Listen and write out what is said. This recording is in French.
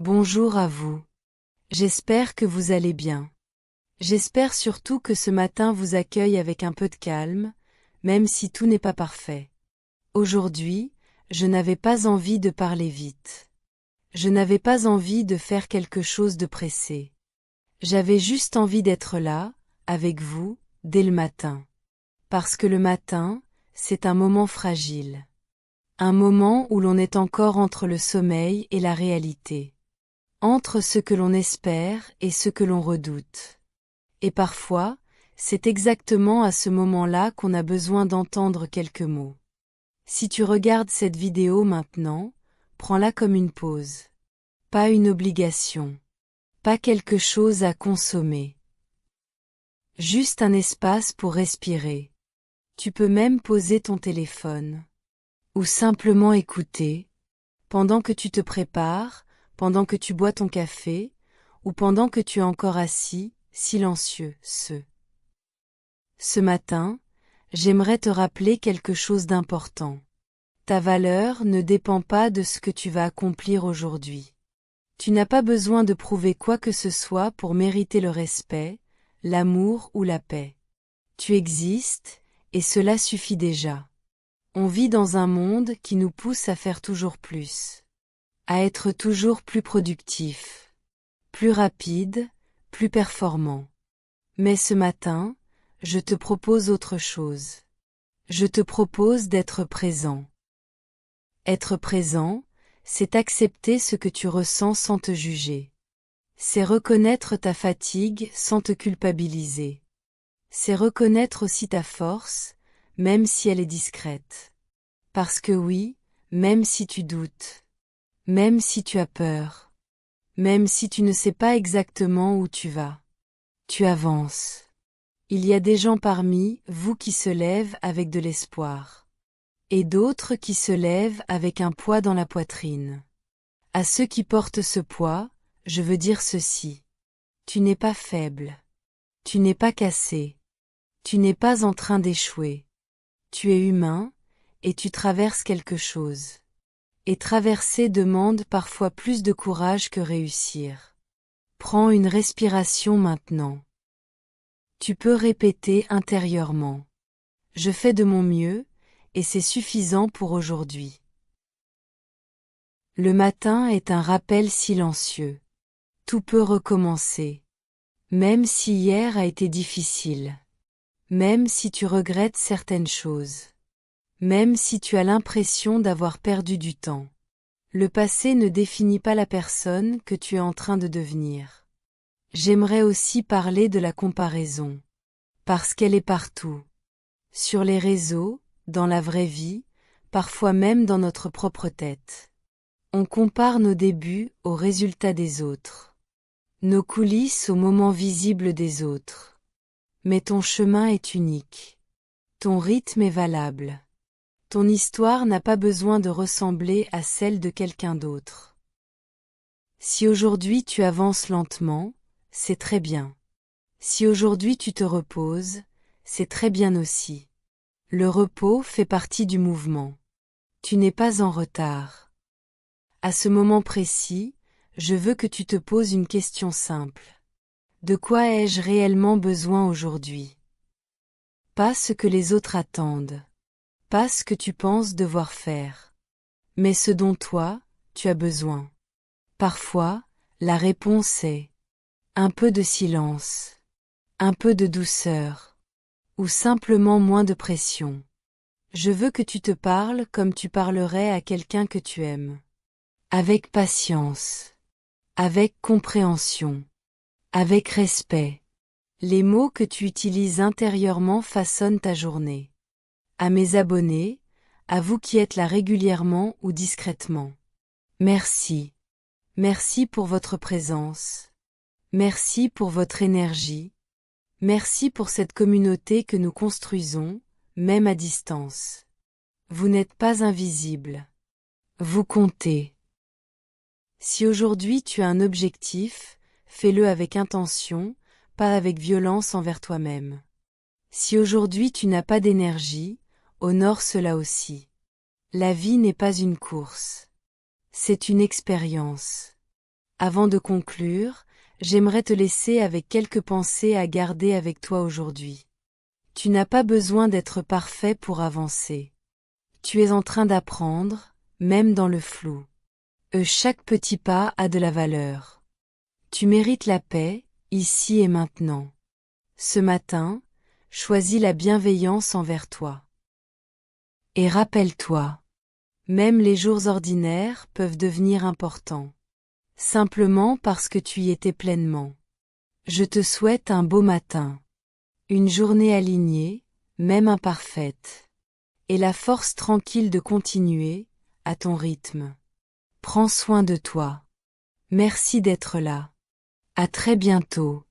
Bonjour à vous. J'espère que vous allez bien. J'espère surtout que ce matin vous accueille avec un peu de calme, même si tout n'est pas parfait. Aujourd'hui, je n'avais pas envie de parler vite. Je n'avais pas envie de faire quelque chose de pressé. J'avais juste envie d'être là, avec vous, dès le matin. Parce que le matin, c'est un moment fragile. Un moment où l'on est encore entre le sommeil et la réalité. Entre ce que l'on espère et ce que l'on redoute. Et parfois, c'est exactement à ce moment-là qu'on a besoin d'entendre quelques mots. Si tu regardes cette vidéo maintenant, prends-la comme une pause. Pas une obligation. Pas quelque chose à consommer. Juste un espace pour respirer. Tu peux même poser ton téléphone. Ou simplement écouter. Pendant que tu te prépares, pendant que tu bois ton café, ou pendant que tu es encore assis, silencieux, Ce matin, j'aimerais te rappeler quelque chose d'important. Ta valeur ne dépend pas de ce que tu vas accomplir aujourd'hui. Tu n'as pas besoin de prouver quoi que ce soit pour mériter le respect, l'amour ou la paix. Tu existes, et cela suffit déjà. On vit dans un monde qui nous pousse à faire toujours plus. À être toujours plus productif, plus rapide, plus performant. Mais ce matin, je te propose autre chose. Je te propose d'être présent. Être présent, c'est accepter ce que tu ressens sans te juger. C'est reconnaître ta fatigue sans te culpabiliser. C'est reconnaître aussi ta force, même si elle est discrète. Parce que oui, même si tu doutes, même si tu as peur, même si tu ne sais pas exactement où tu vas, tu avances. Il y a des gens parmi vous qui se lèvent avec de l'espoir. Et d'autres qui se lèvent avec un poids dans la poitrine. À ceux qui portent ce poids, je veux dire ceci. Tu n'es pas faible. Tu n'es pas cassé. Tu n'es pas en train d'échouer. Tu es humain, et tu traverses quelque chose. Et traverser demande parfois plus de courage que réussir. Prends une respiration maintenant. Tu peux répéter intérieurement. Je fais de mon mieux, et c'est suffisant pour aujourd'hui. Le matin est un rappel silencieux. Tout peut recommencer. Même si hier a été difficile. Même si tu regrettes certaines choses. Même si tu as l'impression d'avoir perdu du temps. Le passé ne définit pas la personne que tu es en train de devenir. J'aimerais aussi parler de la comparaison. Parce qu'elle est partout. Sur les réseaux, dans la vraie vie, parfois même dans notre propre tête. On compare nos débuts aux résultats des autres. Nos coulisses aux moments visibles des autres. Mais ton chemin est unique. Ton rythme est valable. Ton histoire n'a pas besoin de ressembler à celle de quelqu'un d'autre. Si aujourd'hui tu avances lentement, c'est très bien. Si aujourd'hui tu te reposes, c'est très bien aussi. Le repos fait partie du mouvement. Tu n'es pas en retard. À ce moment précis, je veux que tu te poses une question simple. De quoi ai-je réellement besoin aujourd'hui? Pas ce que les autres attendent. Pas ce que tu penses devoir faire. Mais ce dont toi, tu as besoin. Parfois, la réponse est un peu de silence, un peu de douceur, ou simplement moins de pression. Je veux que tu te parles comme tu parlerais à quelqu'un que tu aimes. Avec patience. Avec compréhension. Avec respect. Les mots que tu utilises intérieurement façonnent ta journée. À mes abonnés, à vous qui êtes là régulièrement ou discrètement. Merci. Merci pour votre présence. Merci pour votre énergie. Merci pour cette communauté que nous construisons, même à distance. Vous n'êtes pas invisible. Vous comptez. Si aujourd'hui tu as un objectif, fais-le avec intention, pas avec violence envers toi-même. Si aujourd'hui tu n'as pas d'énergie, honore cela aussi. La vie n'est pas une course. C'est une expérience. Avant de conclure, j'aimerais te laisser avec quelques pensées à garder avec toi aujourd'hui. Tu n'as pas besoin d'être parfait pour avancer. Tu es en train d'apprendre, même dans le flou. Chaque petit pas a de la valeur. Tu mérites la paix, ici et maintenant. Ce matin, choisis la bienveillance envers toi. Et rappelle-toi, même les jours ordinaires peuvent devenir importants. Simplement parce que tu y étais pleinement. Je te souhaite un beau matin. Une journée alignée, même imparfaite. Et la force tranquille de continuer, à ton rythme. Prends soin de toi. Merci d'être là. À très bientôt.